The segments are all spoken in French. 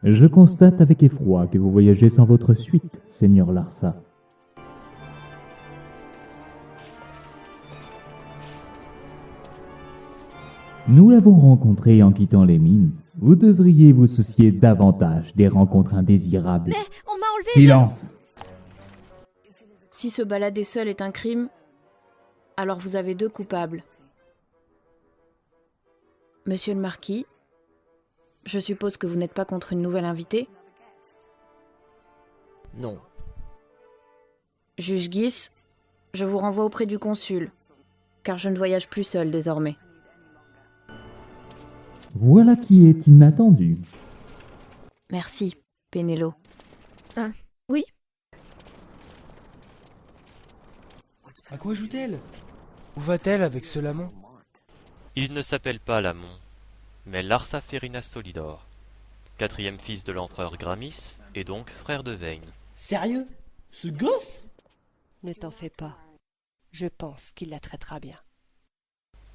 Je constate avec effroi que vous voyagez sans votre suite, Seigneur Larsa. Nous l'avons rencontré en quittant les mines. Vous devriez vous soucier davantage des rencontres indésirables. Mais on m'a enlevé. Silence! Si se balader seul est un crime, alors vous avez deux coupables. Monsieur le Marquis, je suppose que vous n'êtes pas contre une nouvelle invitée? Non. Juge Guis, je vous renvoie auprès du consul, car je ne voyage plus seul désormais. Voilà qui est inattendu. Merci, Pénélo. Oui. À quoi joue-t-elle? Où va-t-elle avec ce Lamont? Il ne s'appelle pas Lamont, mais Larsa Ferina Solidor, quatrième fils de l'empereur Gramis et donc frère de Vayne. Sérieux? Ce gosse? Ne t'en fais pas. Je pense qu'il la traitera bien.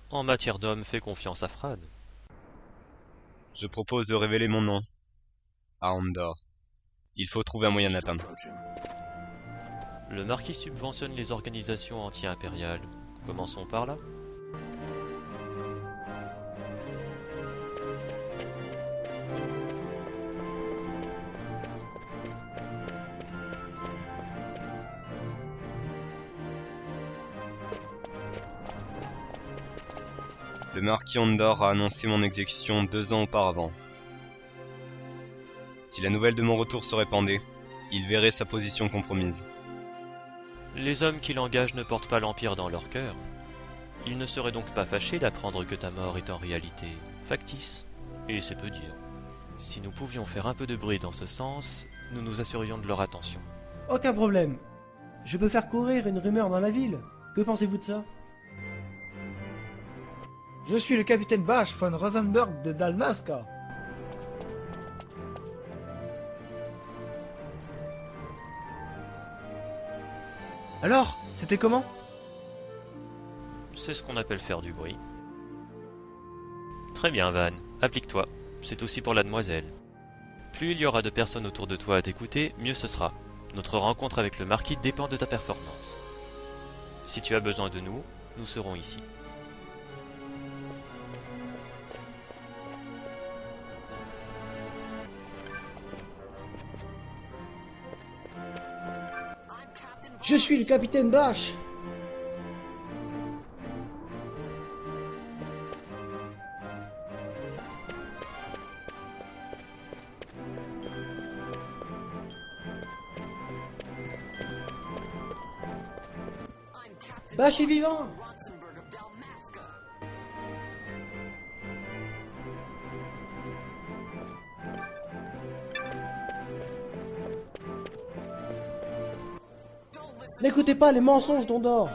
En matière d'homme, fais confiance à Fran. Je propose de révéler mon nom. À Andor. Il faut trouver un moyen de l'atteindre. Le marquis subventionne les organisations anti-impériales. Commençons par là. Le marquis Andor a annoncé mon exécution 2 ans auparavant. Si la nouvelle de mon retour se répandait, il verrait sa position compromise. Les hommes qui l'engagent ne portent pas l'Empire dans leur cœur. Ils ne seraient donc pas fâchés d'apprendre que ta mort est en réalité factice. Et c'est peu dire. Si nous pouvions faire un peu de bruit dans ce sens, nous nous assurions de leur attention. Aucun problème. Je peux faire courir une rumeur dans la ville. Que pensez-vous de ça? Je suis le capitaine Bash von Rosenberg de Dalmasca. Alors, c'était comment? C'est ce qu'on appelle faire du bruit. Très bien, Van, applique-toi. C'est aussi pour la demoiselle. Plus il y aura de personnes autour de toi à t'écouter, mieux ce sera. Notre rencontre avec le marquis dépend de ta performance. Si tu as besoin de nous, nous serons ici. Je suis le capitaine Bash. Bash est vivant. N'écoutez pas les mensonges d'Andor.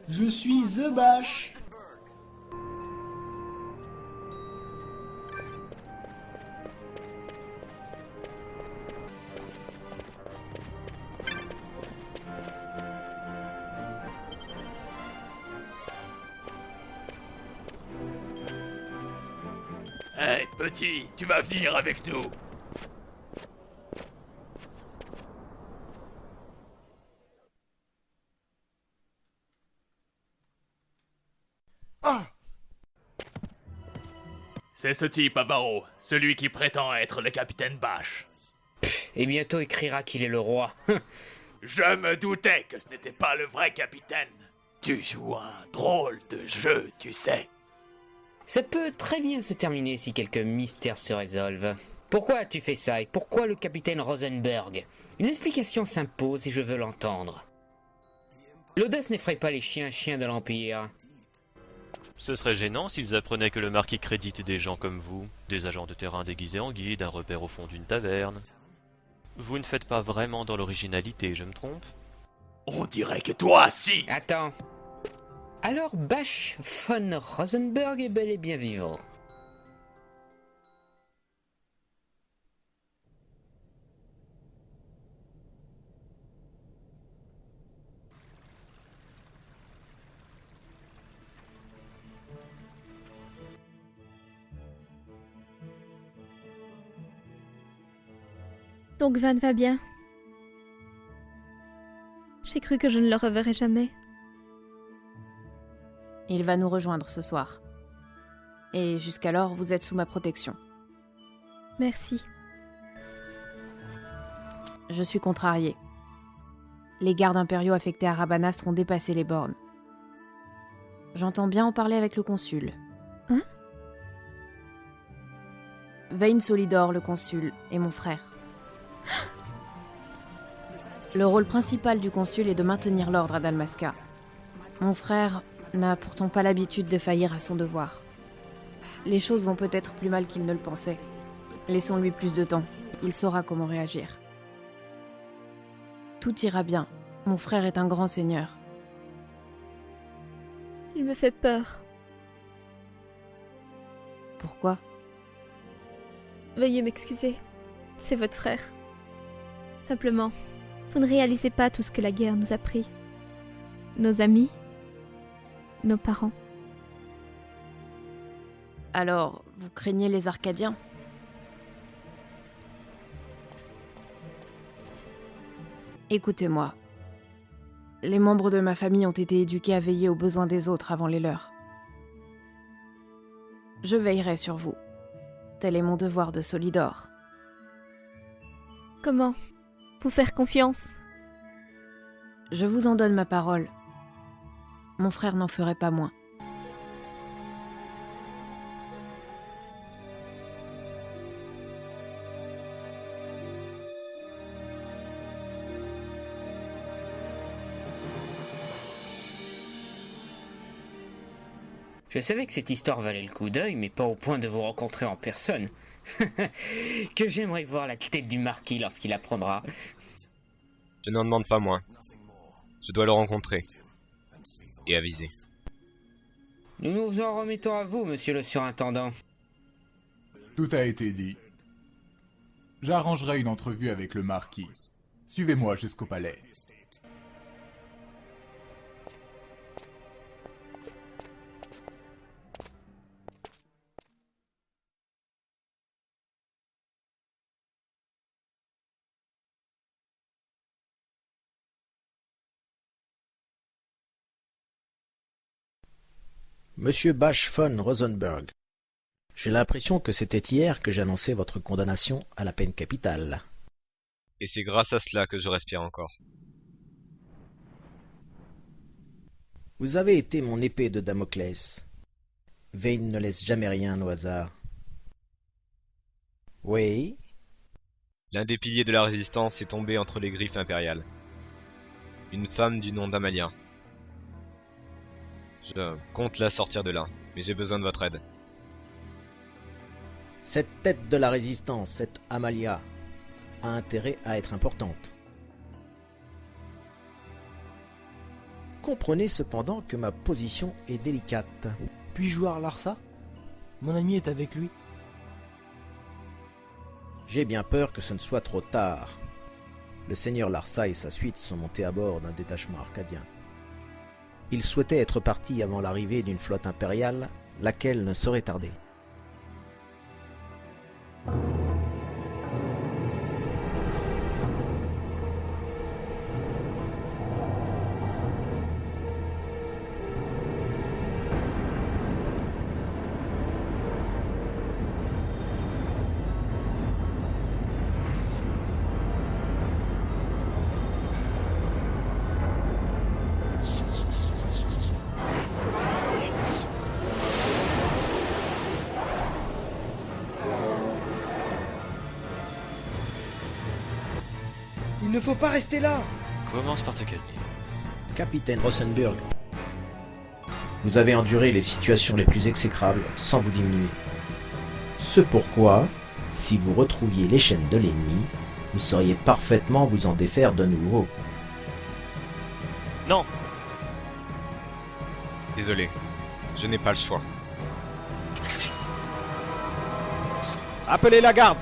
Je suis The Bash. Hey, petit, tu vas venir avec nous. Ah! C'est ce type, Avaro, celui qui prétend être le capitaine Bash. Et bientôt écrira qu'il est le roi. Je me doutais que ce n'était pas le vrai capitaine. Tu joues un drôle de jeu, tu sais. Ça peut très bien se terminer si quelques mystères se résolvent. Pourquoi as-tu fait ça et pourquoi le capitaine Rosenberg? Une explication s'impose et je veux l'entendre. L'audace n'effraie pas les chiens de l'Empire. Ce serait gênant s'ils apprenaient que le marquis crédite des gens comme vous, des agents de terrain déguisés en guide, un repère au fond d'une taverne. Vous ne faites pas vraiment dans l'originalité, je me trompe? On dirait que toi, si. Attends. Alors Bash von Rosenberg est bel et bien vivant. Donc Van va bien. J'ai cru que je ne le reverrais jamais. Il va nous rejoindre ce soir. Et jusqu'alors, vous êtes sous ma protection. Merci. Je suis contrariée. Les gardes impériaux affectés à Rabanastre ont dépassé les bornes. J'entends bien en parler avec le consul. Hein? Vayne Solidor, le consul, est mon frère. Le rôle principal du consul est de maintenir l'ordre à Dalmasca. Mon frère n'a pourtant pas l'habitude de faillir à son devoir. Les choses vont peut-être plus mal qu'il ne le pensait. Laissons-lui plus de temps. Il saura comment réagir. Tout ira bien. Mon frère est un grand seigneur. Il me fait peur. Pourquoi? Veuillez m'excuser. C'est votre frère. Simplement, vous ne réalisez pas tout ce que la guerre nous a pris. Nos amis, nos parents. Alors, vous craignez les Arcadiens? Écoutez-moi. Les membres de ma famille ont été éduqués à veiller aux besoins des autres avant les leurs. Je veillerai sur vous. Tel est mon devoir de Solidor. Comment vous faire confiance? Je vous en donne ma parole. Mon frère n'en ferait pas moins. Je savais que cette histoire valait le coup d'œil, mais pas au point de vous rencontrer en personne. Que j'aimerais voir la tête du marquis lorsqu'il apprendra. Je n'en demande pas moins. Je dois le rencontrer. Et aviser. Nous nous en remettons à vous, monsieur le surintendant. Tout a été dit. J'arrangerai une entrevue avec le marquis. Suivez-moi jusqu'au palais. Monsieur Bash von Rosenberg, j'ai l'impression que c'était hier que j'annonçais votre condamnation à la peine capitale. Et c'est grâce à cela que je respire encore. Vous avez été mon épée de Damoclès. Vayne ne laisse jamais rien au hasard. Oui? L'un des piliers de la résistance est tombé entre les griffes impériales. Une femme du nom d'Amalia. Je compte la sortir de là, mais j'ai besoin de votre aide. Cette tête de la résistance, cette Amalia, a intérêt à être importante. Comprenez cependant que ma position est délicate. Puis-je voir Larsa? Mon ami est avec lui. J'ai bien peur que ce ne soit trop tard. Le seigneur Larsa et sa suite sont montés à bord d'un détachement arcadien. Ils souhaitaient être partis avant l'arrivée d'une flotte impériale, laquelle ne saurait tarder. Il ne faut pas rester là. Commence par te calmer. Capitaine Rosenberg, vous avez enduré les situations les plus exécrables sans vous diminuer. Ce pourquoi, si vous retrouviez les chaînes de l'ennemi, vous sauriez parfaitement vous en défaire de nouveau. Non! Désolé, je n'ai pas le choix. Appelez la garde!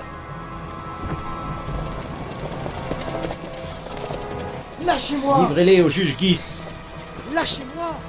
Lâchez-moi! Livrez-les au juge Guis. Lâchez-moi!